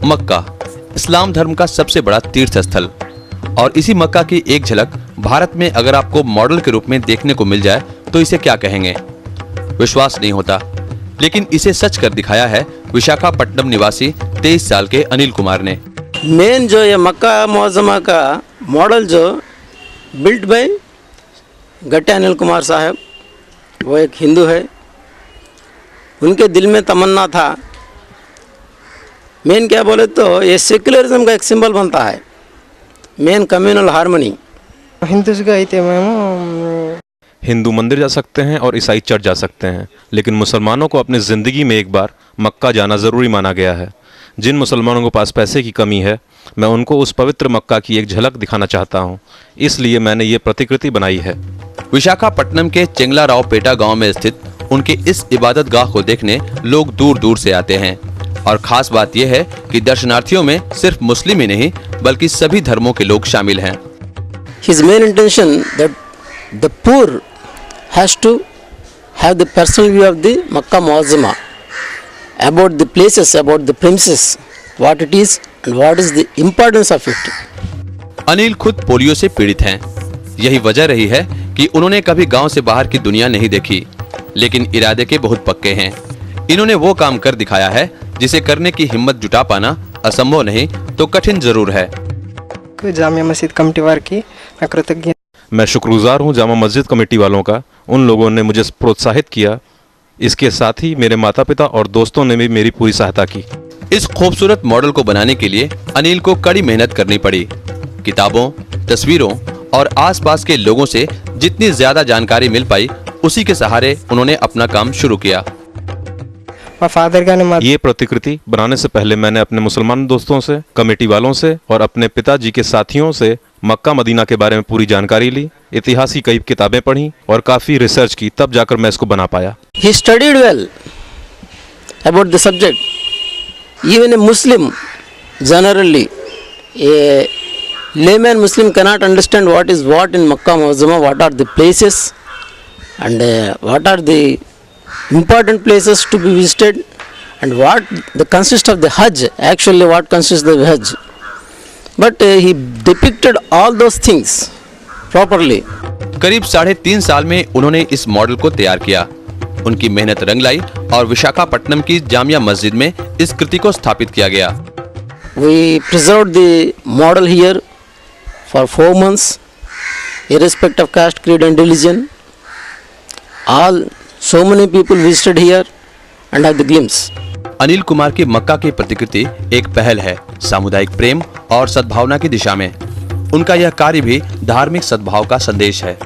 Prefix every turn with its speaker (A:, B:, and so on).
A: मक्का इस्लाम धर्म का सबसे बड़ा तीर्थ स्थल, और इसी मक्का की एक झलक भारत में अगर आपको मॉडल के रूप में देखने को मिल जाए तो इसे क्या कहेंगे। विश्वास नहीं होता, लेकिन इसे सच कर दिखाया है विशाखापट्टनम निवासी 23 साल के अनिल कुमार ने।
B: मेन जो ये मक्का मुअज़्ज़मा का मॉडल जो बिल्ट बाय गट्टे अनिल कुमार साहब, वो एक हिंदू है। उनके दिल में तमन्ना था, मेन क्या बोले तो ये सेक्युलरिज्म का एक सिंबल बनता है, मेन कम्युनल हार्मनी।
C: हिंदू मंदिर जा सकते हैं और ईसाई चर्च जा सकते हैं, लेकिन मुसलमानों को अपनी ज़िंदगी में एक बार मक्का जाना ज़रूरी माना गया है। जिन मुसलमानों के पास पैसे की कमी है, मैं उनको उस पवित्र मक्का की एक झलक दिखाना चाहता हूं, इसलिए मैंने ये प्रतिकृति बनाई है।
A: विशाखापट्टनम के चेंगलारावपेटा गांव में स्थित उनके इस इबादत गाह को देखने लोग दूर दूर से आते हैं, और खास बात यह है कि दर्शनार्थियों में सिर्फ मुस्लिम ही नहीं बल्कि सभी धर्मों के लोग शामिल हैं।
B: His main intention that the poor has to have the personal view of the Makkah Muazzama, about the places, about the premises, what it is and what is the importance of it.
A: Anil खुद polio से पीड़ित हैं। यही वजह रही है कि उन्होंने कभी गांव से बाहर की दुनिया नहीं देखी, लेकिन इरादे के बहुत पक्के हैं। इन्होंने वो काम कर दिखाया है जिसे करने की हिम्मत जुटा पाना असंभव नहीं तो कठिन जरूर है।
D: जामिया मस्जिद कमेटी वार की मैं कृतज्ञ।
C: मैं शुक्रगुजार हूँ जामा मस्जिद कमेटी वालों का, उन लोगों ने मुझे प्रोत्साहित किया। इसके साथ ही मेरे माता पिता और दोस्तों ने भी मेरी पूरी सहायता की।
A: इस खूबसूरत मॉडल को बनाने के लिए अनिल को कड़ी मेहनत करनी पड़ी। किताबों, तस्वीरों और आसपास के लोगों से जितनी ज्यादा जानकारी मिल पाई, उसी के सहारे उन्होंने अपना काम शुरू किया।
C: ये प्रतिकृति बनाने से पहले मैंने अपने मुसलमान दोस्तों से, कमेटी वालों से और अपने पिताजी के साथियों से मक्का मदीना के बारे में पूरी जानकारी ली, इतिहास की कई किताबें पढ़ी और काफी रिसर्च की, तब जाकर मैं इसको बना पाया।
B: He studied well about the subject. Even a Muslim, generally, a layman Muslim cannot understand what is what in Makkah Muazzama, what are the places and what are the important places to be visited and what the consist of the Hajj, actually what consists of the Hajj. But he depicted all those things properly.
A: करीब 3.5 साल में उन्होंने इस model को तैयार किया। उनकी मेहनत रंग लाई और विशाखापट्टनम की जामिया मस्जिद में इस कृति को स्थापित किया गया।
B: We preserved the model here for 4 months, irrespective of caste, creed and religion. So many people visited here and had the glimpse.
A: Anil Kumar की मक्का की प्रतिकृति एक पहल है सामुदायिक प्रेम और सद्भावना की दिशा में। उनका यह कार्य भी धार्मिक सद्भाव का संदेश है।